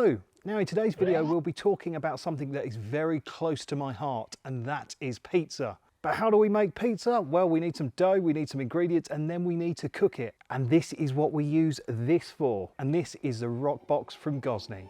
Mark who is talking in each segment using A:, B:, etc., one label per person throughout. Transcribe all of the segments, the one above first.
A: Hello! Now in today's video we'll be talking about something that is very close to my heart, and that is pizza. But how do we make pizza? Well, we need some dough, we need some ingredients, and then we need to cook it. And this is what we use this for. And this is the Roccbox from Gozney.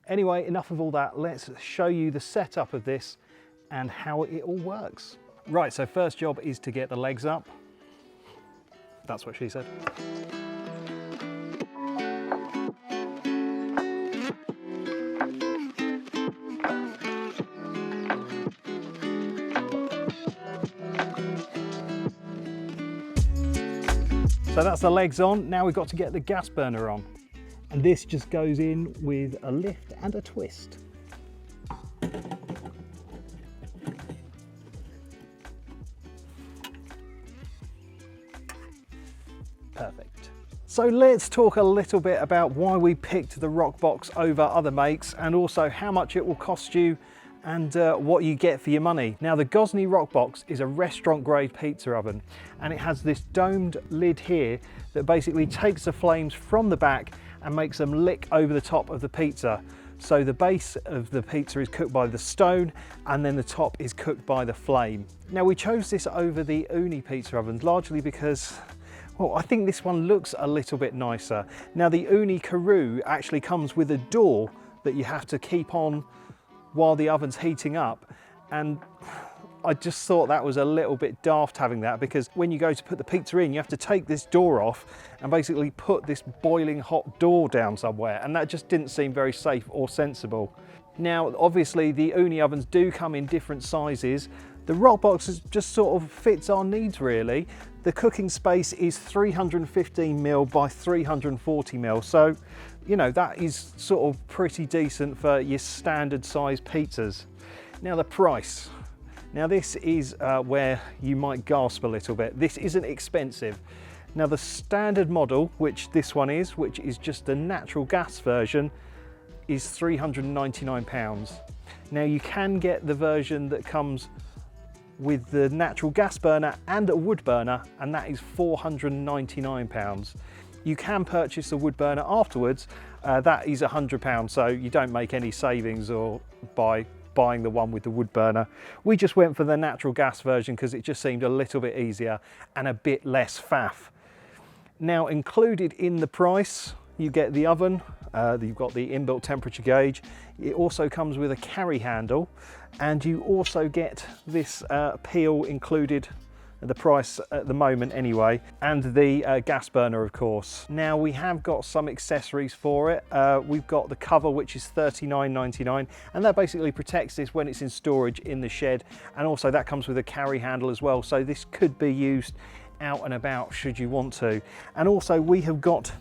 A: Anyway, enough of all that. Let's show you the setup of this and how it all works. Right, so first job is to get the legs up. That's what she said. So that's the legs on. Now we've got to get the gas burner on. And this just goes in with a lift and a twist. Perfect. So let's talk a little bit about why we picked the Roccbox over other makes, and also how much it will cost you and what you get for your money. Now, the Gozney Roccbox is a restaurant grade pizza oven, and it has this domed lid here that basically takes the flames from the back and makes them lick over the top of the pizza. So the base of the pizza is cooked by the stone, and then the top is cooked by the flame. Now, we chose this over the Ooni Pizza Ovens largely because, well, I think this one looks a little bit nicer. Now, the Ooni Karoo actually comes with a door that you have to keep on while the oven's heating up, and I just thought that was a little bit daft having that, because when you go to put the pizza in, you have to take this door off and basically put this boiling hot door down somewhere, and that just didn't seem very safe or sensible. Now, obviously the Ooni ovens do come in different sizes. The Roccbox just sort of fits our needs really. The cooking space is 315mm by 340mm, so you know, that is sort of pretty decent for your standard size pizzas. Now, the price. Now, this is where you might gasp a little bit. This isn't expensive. Now, the standard model, which this one is, which is just the natural gas version, is £399. Now, you can get the version that comes with the natural gas burner and a wood burner, and that is £499. You can purchase the wood burner afterwards. That is £100, so you don't make any savings or by buying the one with the wood burner. We just went for the natural gas version because it just seemed a little bit easier and a bit less faff. Now, included in the price, you get the oven, you've got the inbuilt temperature gauge. It also comes with a carry handle, and you also get this peel included at the price at the moment anyway, and the gas burner, of course. Now, we have got some accessories for it. We've got the cover, which is $39.99, and that basically protects this when it's in storage in the shed, and also that comes with a carry handle as well, so this could be used out and about should you want to. And also we have got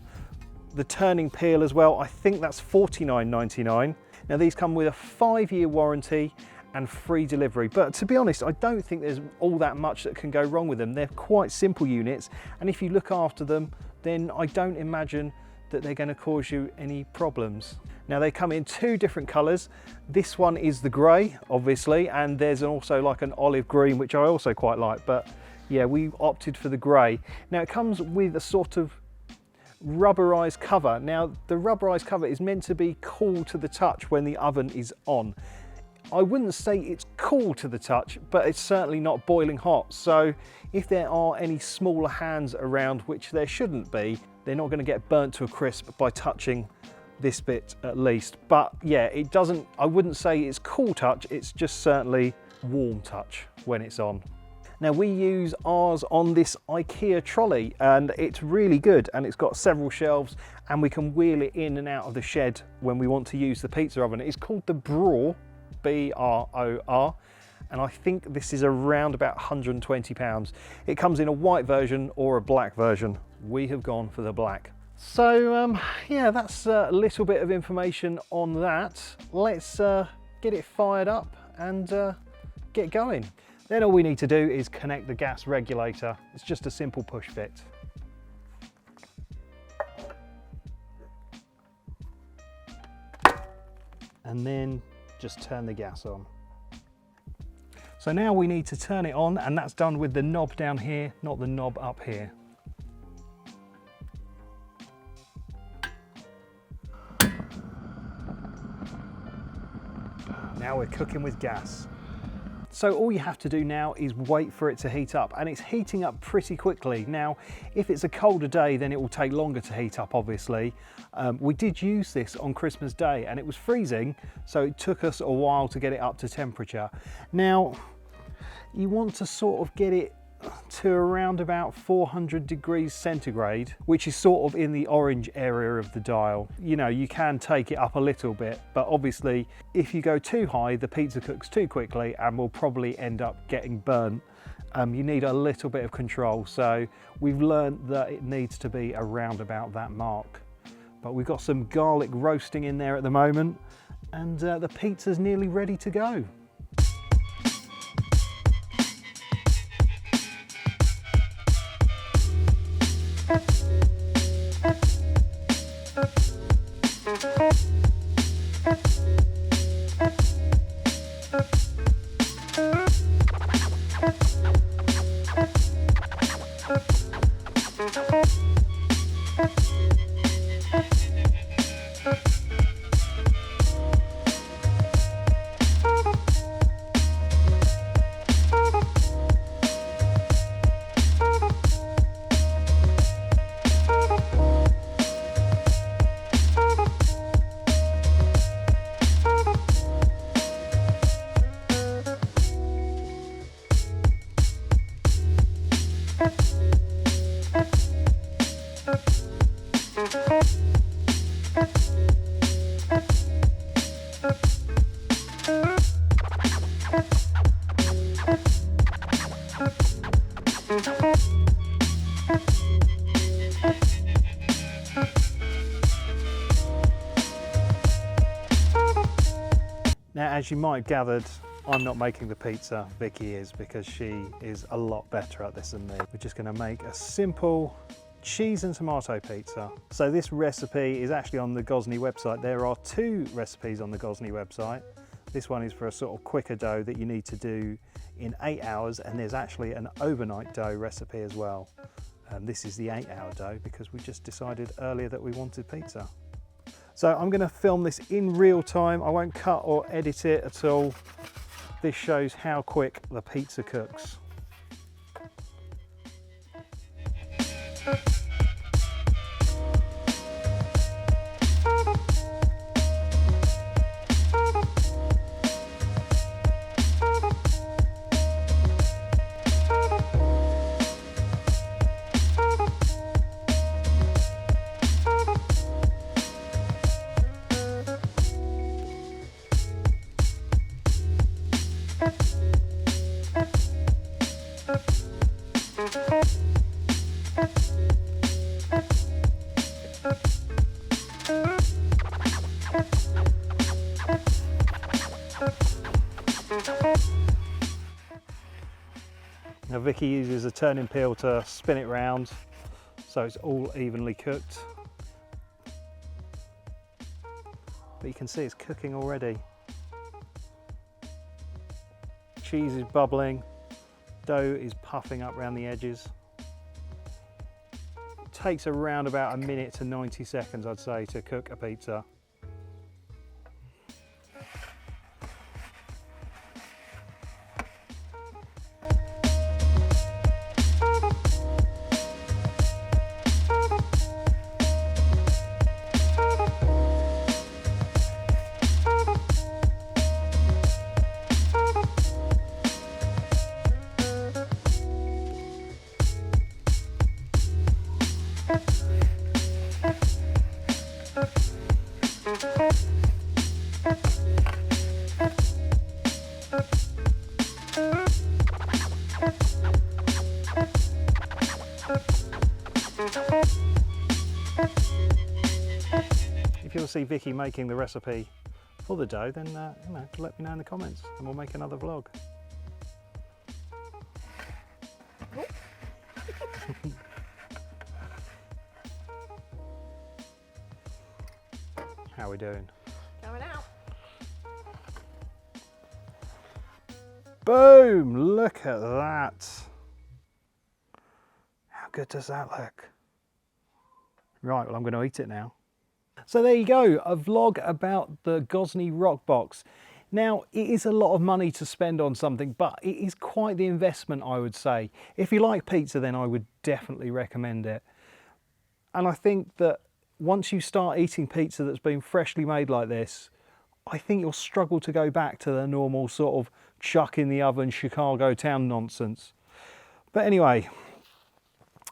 A: the turning peel as well. I think that's $49.99. Now, these come with a 5-year warranty and free delivery, but to be honest, I don't think there's all that much that can go wrong with them. They're quite simple units, and if you look after them, then I don't imagine that they're going to cause you any problems. Now, they come in 2 different colors. This one is the gray, obviously, and there's also like an olive green, which I also quite like, but yeah, we opted for the gray. Now, it comes with a sort of rubberized cover. Now, the rubberized cover is meant to be cool to the touch when the oven is on. I wouldn't say it's cool to the touch, but it's certainly not boiling hot. So if there are any smaller hands around, which there shouldn't be, they're not going to get burnt to a crisp by touching this bit at least. But yeah, it doesn't, I wouldn't say it's cool touch, it's just certainly warm touch when it's on. Now, we use ours on this IKEA trolley, and it's really good, and it's got several shelves, and we can wheel it in and out of the shed when we want to use the pizza oven. It's called the Bror, B-R-O-R, and I think this is around about £120. It comes in a white version or a black version. We have gone for the black. So yeah, that's a little bit of information on that. Let's get it fired up and get going. Then all we need to do is connect the gas regulator. It's just a simple push fit. And then just turn the gas on. So now we need to turn it on, and that's done with the knob down here, not the knob up here. Now we're cooking with gas. So all you have to do now is wait for it to heat up, and it's heating up pretty quickly. Now, if it's a colder day, then it will take longer to heat up, obviously. We did use this on Christmas Day and it was freezing, so it took us a while to get it up to temperature. Now, you want to sort of get it to around about 400 degrees centigrade, which is sort of in the orange area of the dial. You know, you can take it up a little bit, but obviously if you go too high, the pizza cooks too quickly and will probably end up getting burnt. You need a little bit of control, so we've learned that it needs to be around about that mark. But we've got some garlic roasting in there at the moment, and the pizza's nearly ready to go. Now, as you might have gathered, I'm not making the pizza, Vicky is, because she is a lot better at this than me. We're just going to make a simple cheese and tomato pizza. So this recipe is actually on the Gozney website. There are two recipes on the Gozney website. This one is for a sort of quicker dough that you need to do in 8 hours, and there's actually an overnight dough recipe as well. This is the 8-hour dough because we just decided earlier that we wanted pizza. So I'm going to film this in real time. I won't cut or edit it at all. This shows how quick the pizza cooks. Now Vicky uses a turning peel to spin it round so it's all evenly cooked. But you can see it's cooking already. Cheese is bubbling, dough is puffing up around the edges. It takes around about a minute to 90 seconds, I'd say, to cook a pizza. see Vicky making the recipe for the dough, then you know, let me know in the comments and we'll make another vlog. How are we doing?
B: Coming out.
A: Boom! Look at that. How good does that look? Right, well, I'm going to eat it now. So there you go, a vlog about the Gozney Roccbox. Now, it is a lot of money to spend on something, but it is quite the investment, I would say. If you like pizza, then I would definitely recommend it. And I think that once you start eating pizza that's been freshly made like this, I think you'll struggle to go back to the normal sort of chuck in the oven Chicago town nonsense. But anyway,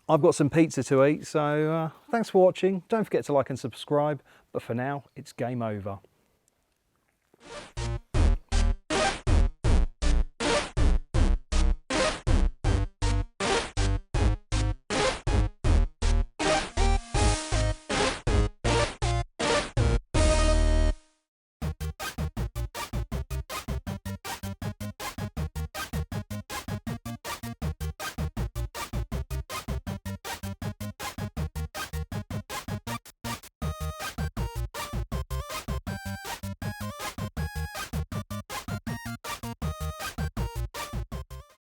A: I've got some pizza to eat, so thanks for watching. Don't forget to like and subscribe, but for now, it's game over.